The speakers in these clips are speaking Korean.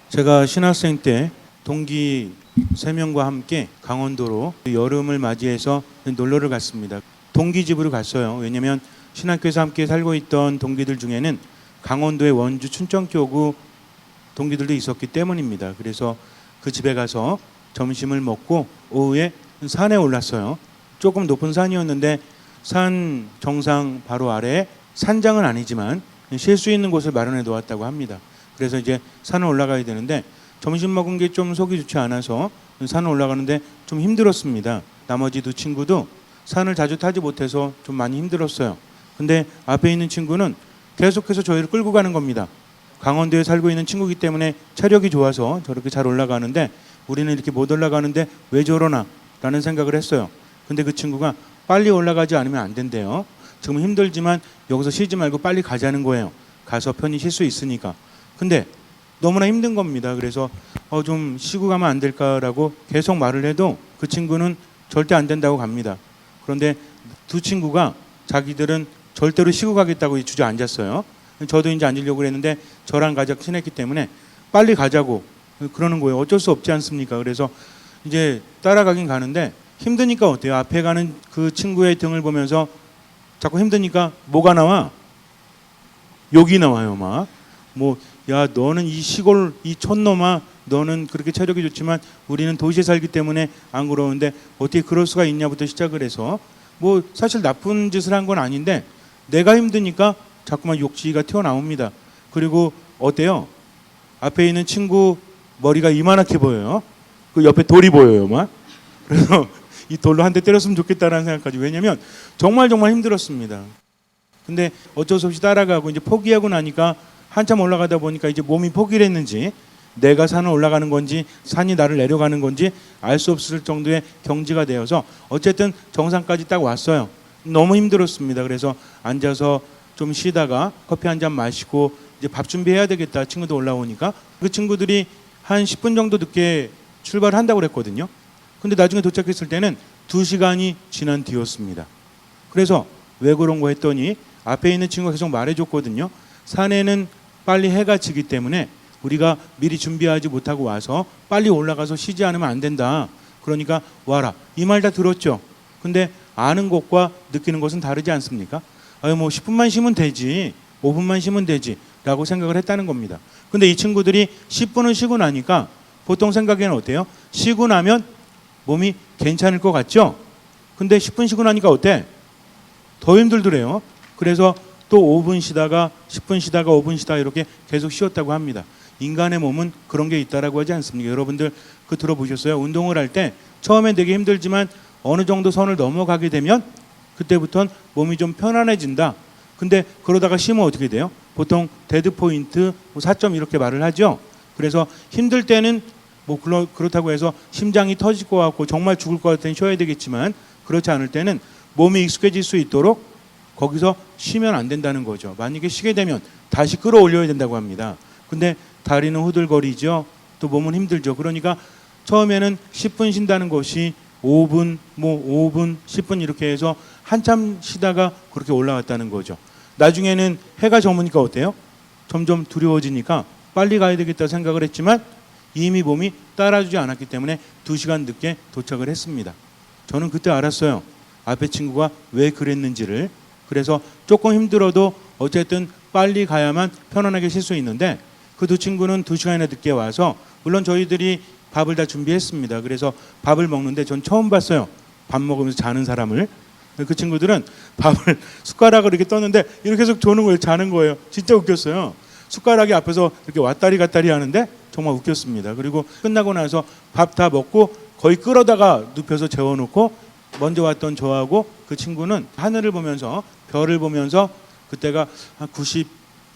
제가 신학생 때 동기 3명과 함께 강원도로 여름을 맞이해서 놀러를 갔습니다. 동기 집으로 갔어요. 왜냐면 신학교에서 함께 살고 있던 동기들 중에는 강원도의 원주 춘천교구 동기들도 있었기 때문입니다. 그래서 그 집에 가서 점심을 먹고 오후에 산에 올랐어요. 조금 높은 산이었는데 산 정상 바로 아래에 산장은 아니지만 쉴 수 있는 곳을 마련해 놓았다고 합니다. 그래서 이제 산을 올라가야 되는데 점심 먹은 게 좀 속이 좋지 않아서 산을 올라가는데 좀 힘들었습니다. 나머지 두 친구도 산을 자주 타지 못해서 좀 많이 힘들었어요. 근데 앞에 있는 친구는 계속해서 저희를 끌고 가는 겁니다. 강원도에 살고 있는 친구이기 때문에 체력이 좋아서 저렇게 잘 올라가는데 우리는 이렇게 못 올라가는데 왜 저러나 라는 생각을 했어요. 근데 그 친구가 빨리 올라가지 않으면 안 된대요. 지금 힘들지만 여기서 쉬지 말고 빨리 가자는 거예요. 가서 편히 쉴 수 있으니까. 근데 너무나 힘든 겁니다. 그래서 좀 쉬고 가면 안 될까라고 계속 말을 해도 그 친구는 절대 안 된다고 갑니다. 그런데 두 친구가 자기들은 절대로 쉬고 가겠다고 주저앉았어요. 저도 이제 앉으려고 그랬는데 저랑 가자 친했기 때문에 빨리 가자고 그러는 거예요. 어쩔 수 없지 않습니까? 그래서 이제 따라가긴 가는데 힘드니까 어때요? 앞에 가는 그 친구의 등을 보면서 자꾸 힘드니까 뭐가 나와? 욕이 나와요. 막 야 너는 이 시골 이 촌놈아 너는 그렇게 체력이 좋지만 우리는 도시에 살기 때문에 안 그러는데 어떻게 그럴 수가 있냐부터 시작을 해서 사실 나쁜 짓을 한 건 아닌데 내가 힘드니까 자꾸만 욕지가 튀어나옵니다. 그리고 어때요? 앞에 있는 친구 머리가 이만하게 보여요. 그 옆에 돌이 보여요. 막 그래서 이 돌로 한 대 때렸으면 좋겠다라는 생각까지. 왜냐면 정말 힘들었습니다. 근데 어쩔 수 없이 따라가고 이제 포기하고 나니까 한참 올라가다 보니까 이제 몸이 포기를 했는지 내가 산을 올라가는 건지 산이 나를 내려가는 건지 알 수 없을 정도의 경지가 되어서 어쨌든 정상까지 딱 왔어요. 너무 힘들었습니다. 그래서 앉아서 좀 쉬다가 커피 한 잔 마시고 이제 밥 준비해야 되겠다. 친구들 올라오니까 그 친구들이 한 10분 정도 늦게 출발한다고 그랬거든요. 근데 나중에 도착했을 때는 2시간이 지난 뒤였습니다. 그래서 왜 그런 거 했더니 앞에 있는 친구가 계속 말해줬거든요. 산에는 빨리 해가 지기 때문에 우리가 미리 준비하지 못하고 와서 빨리 올라가서 쉬지 않으면 안 된다. 그러니까 와라. 이 말 다 들었죠. 근데 아는 것과 느끼는 것은 다르지 않습니까? 10분만 쉬면 되지. 5분만 쉬면 되지. 라고 생각을 했다는 겁니다. 근데 이 친구들이 10분을 쉬고 나니까 보통 생각에는 어때요? 쉬고 나면 몸이 괜찮을 것 같죠? 근데 10분 쉬고 나니까 어때? 더 힘들더래요. 그래서 또 5분 쉬다가 10분 쉬다가 5분 쉬다가 이렇게 계속 쉬었다고 합니다. 인간의 몸은 그런 게 있다라고 하지 않습니까? 여러분들 그 들어보셨어요? 운동을 할 때 처음엔 되게 힘들지만 어느 정도 선을 넘어가게 되면 그때부터는 몸이 좀 편안해진다. 근데 그러다가 쉬면 어떻게 돼요? 보통 데드 포인트 4점 이렇게 말을 하죠. 그래서 힘들 때는 그렇다고 해서 심장이 터질 것 같고 정말 죽을 것 같으니 쉬어야 되겠지만 그렇지 않을 때는 몸이 익숙해질 수 있도록 거기서 쉬면 안 된다는 거죠. 만약에 쉬게 되면 다시 끌어올려야 된다고 합니다. 근데 다리는 후들거리죠. 또 몸은 힘들죠. 그러니까 처음에는 10분 쉰다는 것이 5분, 5분, 10분 이렇게 해서 한참 쉬다가 그렇게 올라갔다는 거죠. 나중에는 해가 저무니까 어때요? 점점 두려워지니까 빨리 가야 되겠다 생각을 했지만 이미 몸이 따라주지 않았기 때문에 2시간 늦게 도착을 했습니다. 저는 그때 알았어요. 앞에 친구가 왜 그랬는지를. 그래서 조금 힘들어도 어쨌든 빨리 가야만 편안하게 쉴 수 있는데 그 두 친구는 2시간이나 늦게 와서 물론 저희들이 밥을 다 준비했습니다. 그래서 밥을 먹는데 전 처음 봤어요. 밥 먹으면서 자는 사람을. 그 친구들은 밥을 숟가락을 이렇게 떴는데 이렇게 계속 조는 거예요. 자는 거예요. 진짜 웃겼어요. 숟가락이 앞에서 이렇게 왔다리 갔다리 하는데 정말 웃겼습니다. 그리고 끝나고 나서 밥 다 먹고 거의 끌어다가 눕혀서 재워놓고 먼저 왔던 저하고 그 친구는 하늘을 보면서 별을 보면서 그때가 한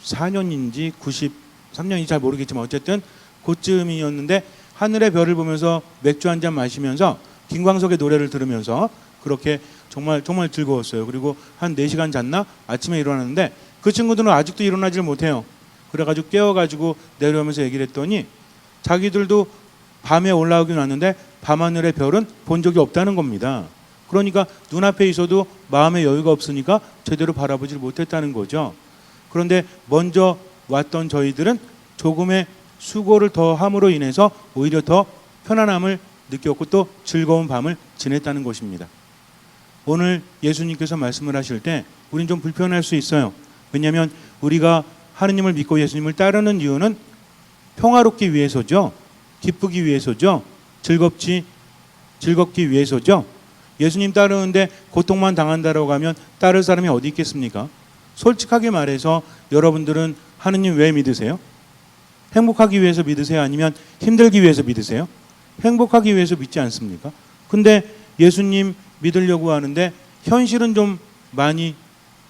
94년인지 93년인지 잘 모르겠지만 어쨌든 그쯤이었는데 하늘의 별을 보면서 맥주 한 잔 마시면서 김광석의 노래를 들으면서 그렇게 정말 즐거웠어요. 그리고 한 4시간 잤나? 아침에 일어났는데 그 친구들은 아직도 일어나질 못해요. 그래가지고 깨워가지고 내려오면서 얘기를 했더니 자기들도 밤에 올라오긴 왔는데 밤하늘의 별은 본 적이 없다는 겁니다. 그러니까 눈앞에 있어도 마음의 여유가 없으니까 제대로 바라보질 못했다는 거죠. 그런데 먼저 왔던 저희들은 조금의 수고를 더 함으로 인해서 오히려 더 편안함을 느꼈고 또 즐거운 밤을 지냈다는 것입니다. 오늘 예수님께서 말씀을 하실 때 우린 좀 불편할 수 있어요. 왜냐하면 우리가 하느님을 믿고 예수님을 따르는 이유는 평화롭기 위해서죠. 기쁘기 위해서죠. 즐겁기 위해서죠. 예수님 따르는데 고통만 당한다라고 하면 따를 사람이 어디 있겠습니까? 솔직하게 말해서 여러분들은 하느님 왜 믿으세요? 행복하기 위해서 믿으세요? 아니면 힘들기 위해서 믿으세요? 행복하기 위해서 믿지 않습니까? 근데 예수님 믿으려고 하는데 현실은 좀 많이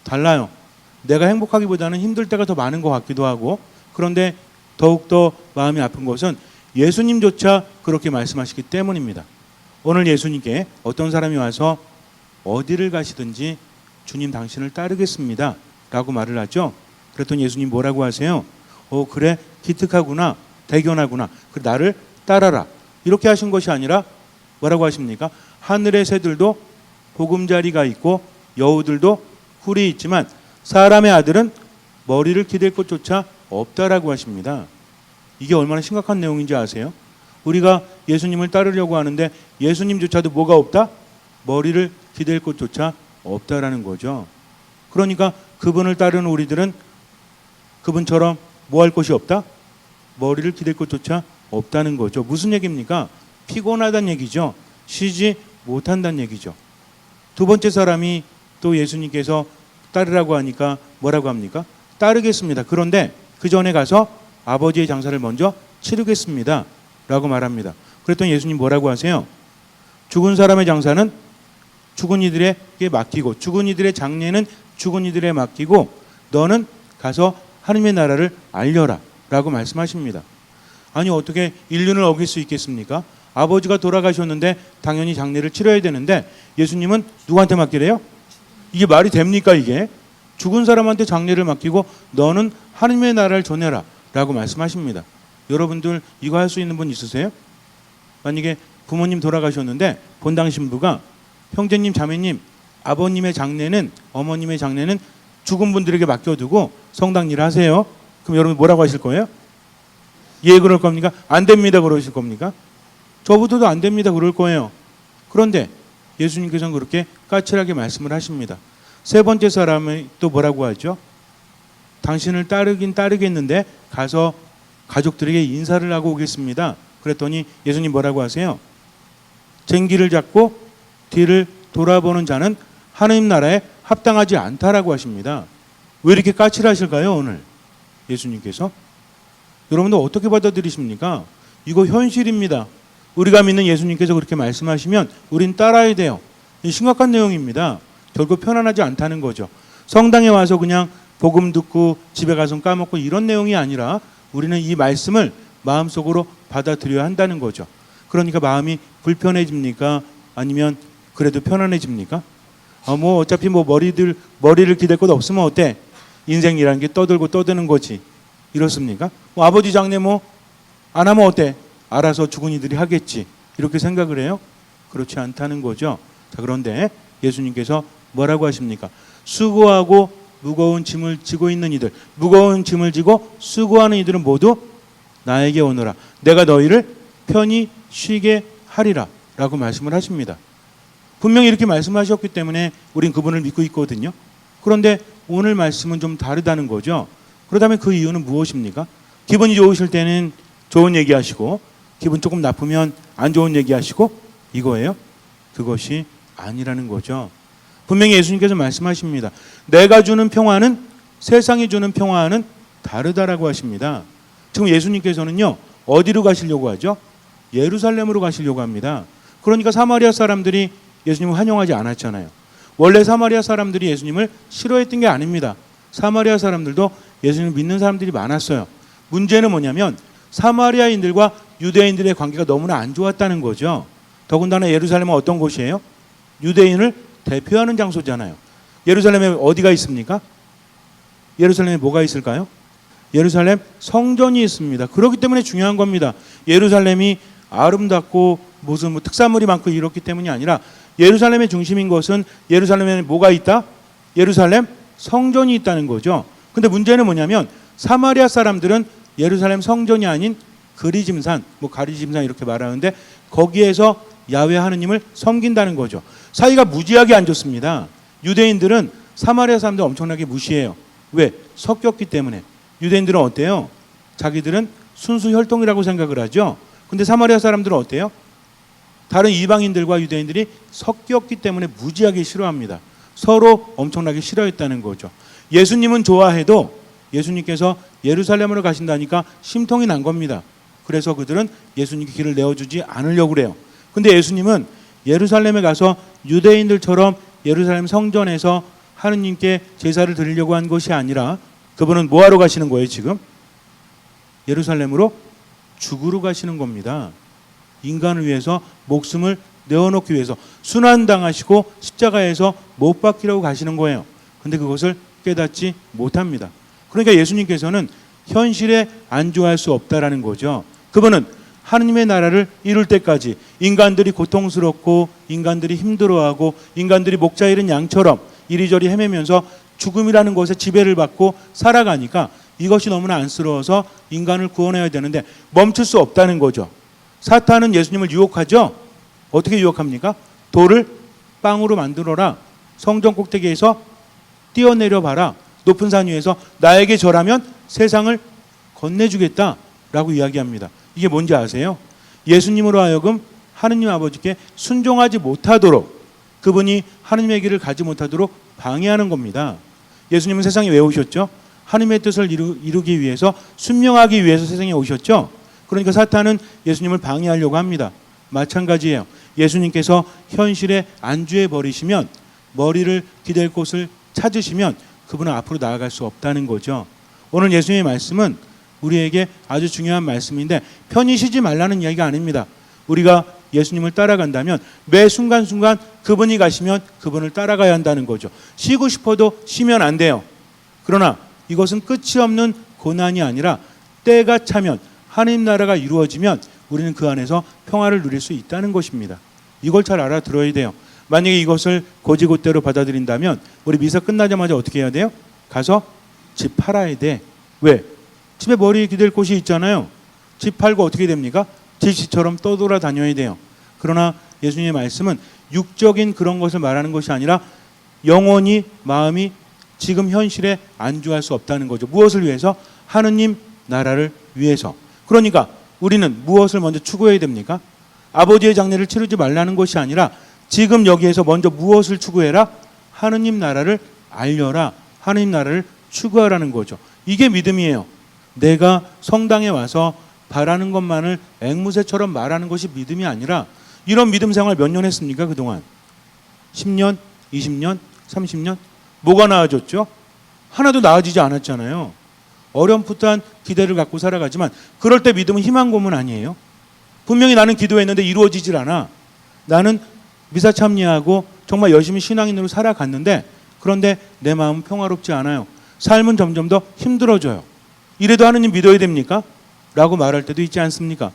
달라요. 내가 행복하기보다는 힘들 때가 더 많은 것 같기도 하고, 그런데 더욱더 마음이 아픈 것은 예수님조차 그렇게 말씀하시기 때문입니다. 오늘 예수님께 어떤 사람이 와서 어디를 가시든지 주님 당신을 따르겠습니다 라고 말을 하죠. 그랬더니 예수님 뭐라고 하세요? 그래 기특하구나, 대견하구나, 나를 따라라, 이렇게 하신 것이 아니라 뭐라고 하십니까? 하늘의 새들도 보금자리가 있고 여우들도 굴이 있지만 사람의 아들은 머리를 기댈 곳조차 없다라고 하십니다. 이게 얼마나 심각한 내용인지 아세요? 우리가 예수님을 따르려고 하는데 예수님조차도 뭐가 없다? 머리를 기댈 곳조차 없다라는 거죠. 그러니까 그분을 따르는 우리들은 그분처럼 뭐 할 것이 없다? 머리를 기댈 곳조차 없다는 거죠. 무슨 얘기입니까? 피곤하다는 얘기죠. 쉬지 못한다는 얘기죠. 두 번째 사람이 또 예수님께서 따르라고 하니까 뭐라고 합니까? 따르겠습니다. 그런데 그 전에 가서 아버지의 장사를 먼저 치르겠습니다 라고 말합니다. 그랬더니 예수님 뭐라고 하세요? 죽은 사람의 장사는 죽은 이들에게 맡기고 죽은 이들의 장례는 죽은 이들에 맡기고 너는 가서 하나님의 나라를 알려라 라고 말씀하십니다. 아니 어떻게 인륜을 어길 수 있겠습니까? 아버지가 돌아가셨는데 당연히 장례를 치러야 되는데 예수님은 누구한테 맡기래요? 이게 말이 됩니까 이게? 죽은 사람한테 장례를 맡기고 너는 하나님의 나라를 전해라 라고 말씀하십니다. 여러분들 이거 할 수 있는 분 있으세요? 만약에 부모님 돌아가셨는데 본당 신부가 형제님 자매님 아버님의 장례는 어머님의 장례는 죽은 분들에게 맡겨두고 성당 일 하세요. 그럼 여러분 뭐라고 하실 거예요? 예 그럴 겁니까? 안 됩니다 그러실 겁니까? 저부터도 안 됩니다 그럴 거예요. 그런데 예수님께서는 그렇게 까칠하게 말씀을 하십니다. 세 번째 사람이 또 뭐라고 하죠? 당신을 따르긴 따르겠는데 가서 가족들에게 인사를 하고 오겠습니다. 그랬더니 예수님 뭐라고 하세요? 쟁기를 잡고 뒤를 돌아보는 자는 하나님 나라에 합당하지 않다라고 하십니다. 왜 이렇게 까칠하실까요 오늘 예수님께서? 여러분들 어떻게 받아들이십니까? 이거 현실입니다. 우리가 믿는 예수님께서 그렇게 말씀하시면 우린 따라야 돼요. 심각한 내용입니다. 결국 편안하지 않다는 거죠. 성당에 와서 그냥 복음 듣고 집에 가서 까먹고 이런 내용이 아니라 우리는 이 말씀을 마음속으로 받아들여야 한다는 거죠. 그러니까 마음이 불편해집니까? 아니면 그래도 편안해집니까? 뭐 어차피 뭐 머리를 기댈 것 없으면 어때? 인생이라는 게 떠들고 떠드는 거지. 이렇습니까? 뭐 아버지 장례 뭐 안 하면 어때? 알아서 죽은 이들이 하겠지. 이렇게 생각을 해요? 그렇지 않다는 거죠. 자, 그런데 예수님께서 뭐라고 하십니까? 수고하고 무거운 짐을 지고 있는 이들, 무거운 짐을 지고 수고하는 이들은 모두 나에게 오너라. 내가 너희를 편히 쉬게 하리라 라고 말씀을 하십니다. 분명히 이렇게 말씀하셨기 때문에 우린 그분을 믿고 있거든요. 그런데 오늘 말씀은 좀 다르다는 거죠. 그렇다면 그 이유는 무엇입니까? 기분이 좋으실 때는 좋은 얘기하시고 기분 조금 나쁘면 안 좋은 얘기하시고 이거예요? 그것이 아니라는 거죠. 분명히 예수님께서 말씀하십니다. 내가 주는 평화는 세상이 주는 평화와는 다르다라고 하십니다. 지금 예수님께서는요 어디로 가시려고 하죠? 예루살렘으로 가시려고 합니다. 그러니까 사마리아 사람들이 예수님을 환영하지 않았잖아요. 원래 사마리아 사람들이 예수님을 싫어했던 게 아닙니다. 사마리아 사람들도 예수님을 믿는 사람들이 많았어요. 문제는 뭐냐면 사마리아인들과 유대인들의 관계가 너무나 안 좋았다는 거죠. 더군다나 예루살렘은 어떤 곳이에요? 유대인을 대표하는 장소잖아요. 예루살렘에 어디가 있습니까? 예루살렘에 뭐가 있을까요? 예루살렘 성전이 있습니다. 그렇기 때문에 중요한 겁니다. 예루살렘이 아름답고 무슨 뭐 특산물이 많고 이렇기 때문이 아니라 예루살렘의 중심인 것은 예루살렘에 뭐가 있다? 예루살렘 성전이 있다는 거죠. 근데 문제는 뭐냐면 사마리아 사람들은 예루살렘 성전이 아닌 그리짐산, 가리짐산 이렇게 말하는데 거기에서 야훼 하느님을 섬긴다는 거죠. 사이가 무지하게 안 좋습니다. 유대인들은 사마리아 사람들 엄청나게 무시해요. 왜? 섞였기 때문에. 유대인들은 어때요? 자기들은 순수 혈통이라고 생각을 하죠. 근데 사마리아 사람들은 어때요? 다른 이방인들과 유대인들이 섞였기 때문에 무지하게 싫어합니다. 서로 엄청나게 싫어했다는 거죠. 예수님은 좋아해도 예수님께서 예루살렘으로 가신다니까 심통이 난 겁니다. 그래서 그들은 예수님께 길을 내어주지 않으려고 그래요. 근데 예수님은 예루살렘에 가서 유대인들처럼 예루살렘 성전에서 하느님께 제사를 드리려고 한 것이 아니라 그분은 뭐하러 가시는 거예요 지금? 예루살렘으로 죽으러 가시는 겁니다. 인간을 위해서 목숨을 내어놓기 위해서 순환당하시고 십자가에서 못 박히려고 가시는 거예요. 근데 그것을 깨닫지 못합니다. 그러니까 예수님께서는 현실에 안주할 수 없다라는 거죠. 그분은 하느님의 나라를 이룰 때까지 인간들이 고통스럽고 인간들이 힘들어하고 인간들이 목자 잃은 양처럼 이리저리 헤매면서 죽음이라는 것에 지배를 받고 살아가니까 이것이 너무나 안쓰러워서 인간을 구원해야 되는데 멈출 수 없다는 거죠. 사탄은 예수님을 유혹하죠. 어떻게 유혹합니까? 돌을 빵으로 만들어라. 성전 꼭대기에서 뛰어내려 봐라. 높은 산 위에서 나에게 절하면 세상을 건네주겠다라고 이야기합니다. 이게 뭔지 아세요? 예수님으로 하여금 하느님 아버지께 순종하지 못하도록, 그분이 하느님의 길을 가지 못하도록 방해하는 겁니다. 예수님은 세상에 왜 오셨죠? 하느님의 뜻을 이루기 위해서, 순명하기 위해서 세상에 오셨죠. 그러니까 사탄은 예수님을 방해하려고 합니다. 마찬가지예요. 예수님께서 현실에 안주해 버리시면, 머리를 기댈 곳을 찾으시면 그분은 앞으로 나아갈 수 없다는 거죠. 오늘 예수님의 말씀은 우리에게 아주 중요한 말씀인데 편히 쉬지 말라는 이야기가 아닙니다. 우리가 예수님을 따라간다면 매 순간순간 그분이 가시면 그분을 따라가야 한다는 거죠. 쉬고 싶어도 쉬면 안 돼요. 그러나 이것은 끝이 없는 고난이 아니라 때가 차면, 하나님 나라가 이루어지면 우리는 그 안에서 평화를 누릴 수 있다는 것입니다. 이걸 잘 알아들어야 돼요. 만약에 이것을 고지고대로 받아들인다면 우리 미사 끝나자마자 어떻게 해야 돼요? 가서 집 팔아야 돼. 왜? 집에 머리 기댈 곳이 있잖아요. 집 팔고 어떻게 됩니까? 집시처럼 떠돌아다녀야 돼요. 그러나 예수님의 말씀은 육적인 그런 것을 말하는 것이 아니라 영혼이, 마음이 지금 현실에 안주할 수 없다는 거죠. 무엇을 위해서? 하느님 나라를 위해서. 그러니까 우리는 무엇을 먼저 추구해야 됩니까? 아버지의 장례를 치르지 말라는 것이 아니라 지금 여기에서 먼저 무엇을 추구해라? 하느님 나라를 알려라. 하느님 나라를 추구하라는 거죠. 이게 믿음이에요. 내가 성당에 와서 바라는 것만을 앵무새처럼 말하는 것이 믿음이 아니라, 이런 믿음 생활 몇 년 했습니까 그동안? 10년? 20년? 30년? 뭐가 나아졌죠? 하나도 나아지지 않았잖아요. 어렴풋한 기대를 갖고 살아가지만 그럴 때 믿음은 희망 고문 아니에요? 분명히 나는 기도했는데 이루어지질 않아. 나는 미사 참여하고 정말 열심히 신앙인으로 살아갔는데 그런데 내 마음은 평화롭지 않아요. 삶은 점점 더 힘들어져요. 이래도 하느님 믿어야 됩니까? 라고 말할 때도 있지 않습니까?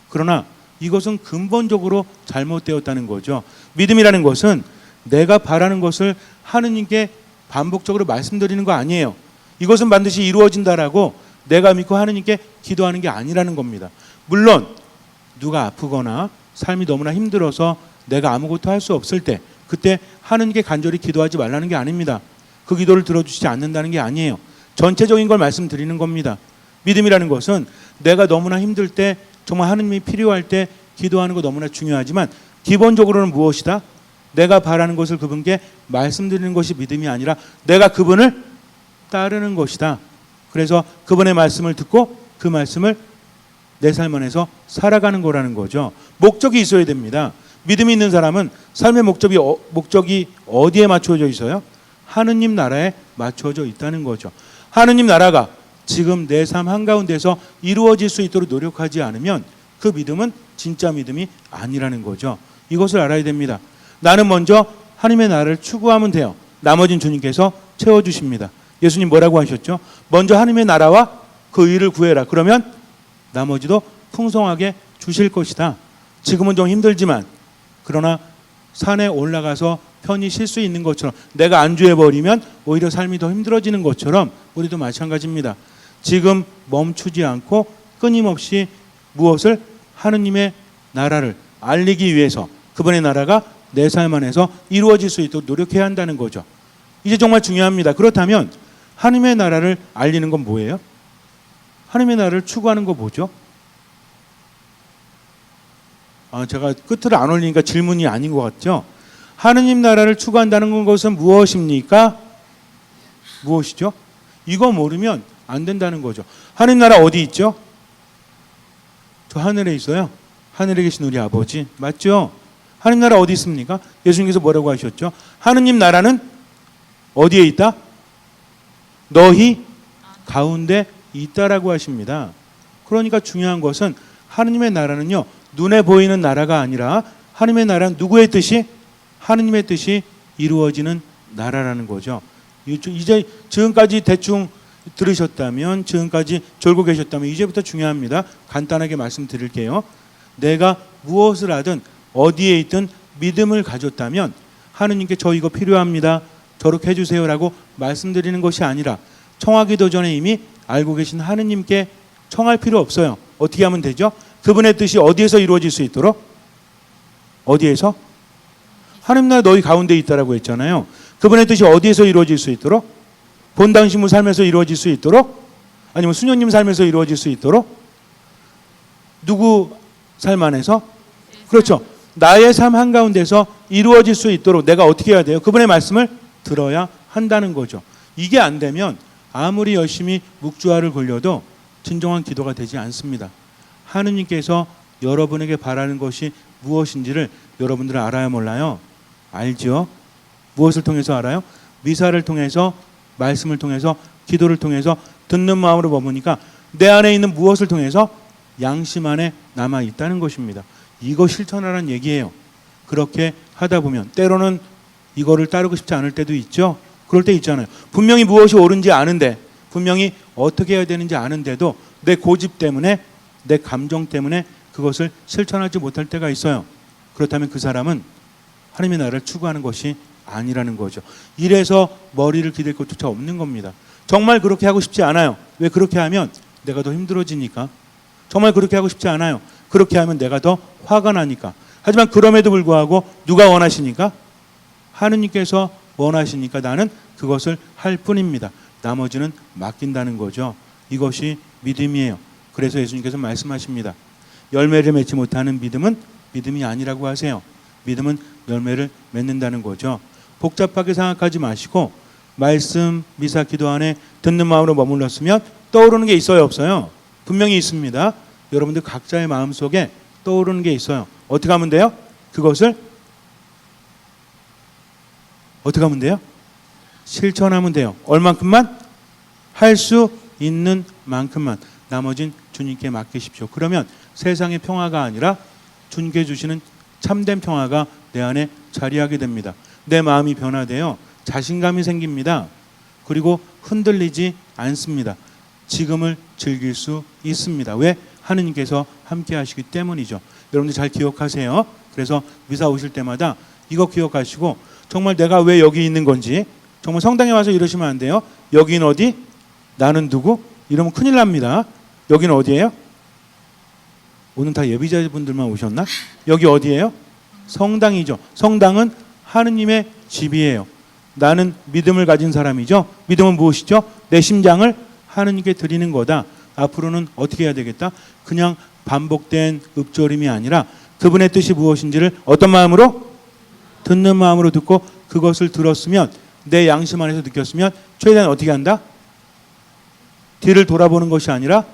그러나 이것은 근본적으로 잘못되었다는 거죠. 믿음이라는 것은 내가 바라는 것을 하느님께 반복적으로 말씀드리는 거 아니에요. 이것은 반드시 이루어진다라고 내가 믿고 하느님께 기도하는 게 아니라는 겁니다. 물론 누가 아프거나 삶이 너무나 힘들어서 내가 아무것도 할 수 없을 때, 그때 하느님께 간절히 기도하지 말라는 게 아닙니다. 그 기도를 들어주시지 않는다는 게 아니에요. 전체적인 걸 말씀드리는 겁니다. 믿음이라는 것은 내가 너무나 힘들 때, 정말 하느님이 필요할 때 기도하는 거 너무나 중요하지만 기본적으로는 무엇이다? 내가 바라는 것을 그분께 말씀드리는 것이 믿음이 아니라 내가 그분을 따르는 것이다. 그래서 그분의 말씀을 듣고 그 말씀을 내 삶 안에서 살아가는 거라는 거죠. 목적이 있어야 됩니다. 믿음이 있는 사람은 삶의 목적이 어디에 맞춰져 있어요? 하느님 나라에 맞춰져 있다는 거죠. 하느님 나라가 지금 내 삶 한가운데서 이루어질 수 있도록 노력하지 않으면 그 믿음은 진짜 믿음이 아니라는 거죠. 이것을 알아야 됩니다. 나는 먼저 하느님의 나라를 추구하면 돼요. 나머지는 주님께서 채워주십니다. 예수님 뭐라고 하셨죠? 먼저 하느님의 나라와 그 의를 구해라. 그러면 나머지도 풍성하게 주실 것이다. 지금은 좀 힘들지만, 그러나 산에 올라가서 편히 쉴 수 있는 것처럼, 내가 안주해버리면 오히려 삶이 더 힘들어지는 것처럼 우리도 마찬가지입니다. 지금 멈추지 않고 끊임없이 무엇을? 하느님의 나라를 알리기 위해서 그분의 나라가 내 삶 안에서 이루어질 수 있도록 노력해야 한다는 거죠. 이제 정말 중요합니다. 그렇다면 하느님의 나라를 알리는 건 뭐예요? 하느님의 나라를 추구하는 거 뭐죠? 제가 끝을 안 올리니까 질문이 아닌 것 같죠? 하느님 나라를 추구한다는 것은 무엇입니까? 무엇이죠? 이거 모르면 안 된다는 거죠. 하느님 나라 어디 있죠? 저 하늘에 있어요. 하늘에 계신 우리 아버지. 맞죠? 하느님 나라 어디 있습니까? 예수님께서 뭐라고 하셨죠? 하느님 나라는 어디에 있다? 너희 가운데 있다라고 하십니다. 그러니까 중요한 것은 하느님의 나라는요, 눈에 보이는 나라가 아니라 하느님의 나라는 누구의 뜻이? 하느님의 뜻이 이루어지는 나라라는 거죠. 이제 지금까지 대충 들으셨다면, 지금까지 졸고 계셨다면 이제부터 중요합니다. 간단하게 말씀드릴게요. 내가 무엇을 하든 어디에 있든 믿음을 가졌다면 하느님께 저 이거 필요합니다, 저렇게 해주세요라고 말씀드리는 것이 아니라 청하기도 전에 이미 알고 계신 하느님께 청할 필요 없어요. 어떻게 하면 되죠? 그분의 뜻이 어디에서 이루어질 수 있도록? 어디에서? 하느님 나라 너희 가운데 있다라고 했잖아요. 그분의 뜻이 어디에서 이루어질 수 있도록? 본당 신부 삶에서 이루어질 수 있도록? 아니면 수녀님 삶에서 이루어질 수 있도록? 누구 삶 안에서? 그렇죠. 나의 삶 한가운데서 이루어질 수 있도록 내가 어떻게 해야 돼요? 그분의 말씀을 들어야 한다는 거죠. 이게 안 되면 아무리 열심히 묵주화를 걸려도 진정한 기도가 되지 않습니다. 하느님께서 여러분에게 바라는 것이 무엇인지를 여러분들은 알아야 몰라요? 알죠? 무엇을 통해서 알아요? 미사를 통해서, 말씀을 통해서, 기도를 통해서, 듣는 마음으로 머무니까 내 안에 있는 무엇을 통해서? 양심 안에 남아 있다는 것입니다. 이거 실천하라는 얘기예요. 그렇게 하다 보면 때로는 이거를 따르고 싶지 않을 때도 있죠. 그럴 때 있잖아요. 분명히 무엇이 옳은지 아는데, 분명히 어떻게 해야 되는지 아는데도 내 고집 때문에, 내 감정 때문에 그것을 실천하지 못할 때가 있어요. 그렇다면 그 사람은 하나님의 나라를 추구하는 것이 아니라는 거죠. 이래서 머리를 기댈 것조차 없는 겁니다. 정말 그렇게 하고 싶지 않아요. 왜? 그렇게 하면 내가 더 힘들어지니까. 정말 그렇게 하고 싶지 않아요. 그렇게 하면 내가 더 화가 나니까. 하지만 그럼에도 불구하고 누가 원하시니까? 하느님께서 원하시니까 나는 그것을 할 뿐입니다. 나머지는 맡긴다는 거죠. 이것이 믿음이에요. 그래서 예수님께서 말씀하십니다. 열매를 맺지 못하는 믿음은 믿음이 아니라고 하세요. 믿음은 열매를 맺는다는 거죠. 복잡하게 생각하지 마시고 말씀, 미사, 기도 안에 듣는 마음으로 머물렀으면 떠오르는 게 있어요, 없어요? 분명히 있습니다. 여러분들 각자의 마음속에 떠오르는 게 있어요. 어떻게 하면 돼요? 그것을 어떻게 하면 돼요? 실천하면 돼요. 얼만큼만? 할 수 있는 만큼만. 나머진 주님께 맡기십시오. 그러면 세상의 평화가 아니라 주님께 주시는 참된 평화가 내 안에 자리하게 됩니다. 내 마음이 변화되어 자신감이 생깁니다. 그리고 흔들리지 않습니다. 지금을 즐길 수 있습니다. 왜? 하느님께서 함께 하시기 때문이죠. 여러분들 잘 기억하세요. 그래서 미사 오실 때마다 이거 기억하시고 정말 내가 왜 여기 있는 건지, 정말 성당에 와서 이러시면 안 돼요. 여기는 어디? 나는 누구? 이러면 큰일 납니다. 여기는 어디예요? 오늘 다 예비자분들만 오셨나? 여기 어디예요? 성당이죠. 성당은 하느님의 집이에요. 나는 믿음을 가진 사람이죠. 믿음은 무엇이죠? 내 심장을 하느님께 드리는 거다. 앞으로는 어떻게 해야 되겠다? 그냥 반복된 읊조림이 아니라 그분의 뜻이 무엇인지를 어떤 마음으로? 듣는 마음으로 듣고 그것을 들었으면, 내 양심 안에서 느꼈으면 최대한 어떻게 한다? 뒤를 돌아보는 것이 아니라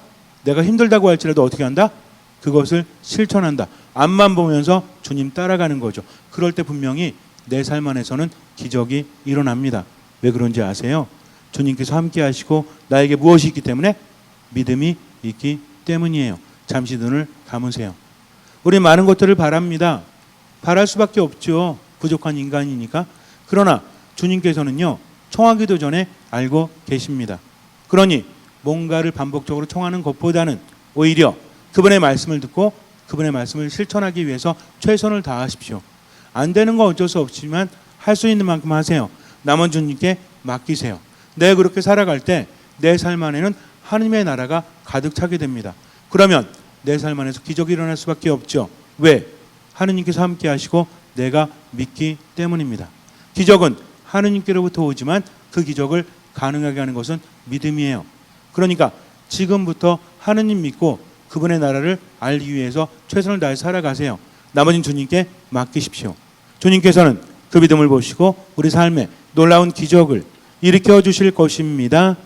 내가 힘들다고 할지라도 어떻게 한다? 그것을 실천한다. 앞만 보면서 주님 따라가는 거죠. 그럴 때 분명히 내 삶 안에서는 기적이 일어납니다. 왜 그런지 아세요? 주님께서 함께 하시고 나에게 무엇이 있기 때문에? 믿음이 있기 때문이에요. 잠시 눈을 감으세요. 우리 많은 것들을 바랍니다. 바랄 수밖에 없죠. 부족한 인간이니까. 그러나 주님께서는요, 청하기도 전에 알고 계십니다. 그러니 뭔가를 반복적으로 청하는 것보다는 오히려 그분의 말씀을 듣고 그분의 말씀을 실천하기 위해서 최선을 다하십시오. 안 되는 건 어쩔 수 없지만 할 수 있는 만큼 하세요. 남은 주님께 맡기세요. 내가 그렇게 살아갈 때 내 삶 안에는 하느님의 나라가 가득 차게 됩니다. 그러면 내 삶 안에서 기적이 일어날 수밖에 없죠. 왜? 하느님께서 함께 하시고 내가 믿기 때문입니다. 기적은 하느님께로부터 오지만 그 기적을 가능하게 하는 것은 믿음이에요. 그러니까 지금부터 하느님 믿고 그분의 나라를 알기 위해서 최선을 다해 살아가세요. 나머지는 주님께 맡기십시오. 주님께서는 그 믿음을 보시고 우리 삶에 놀라운 기적을 일으켜 주실 것입니다.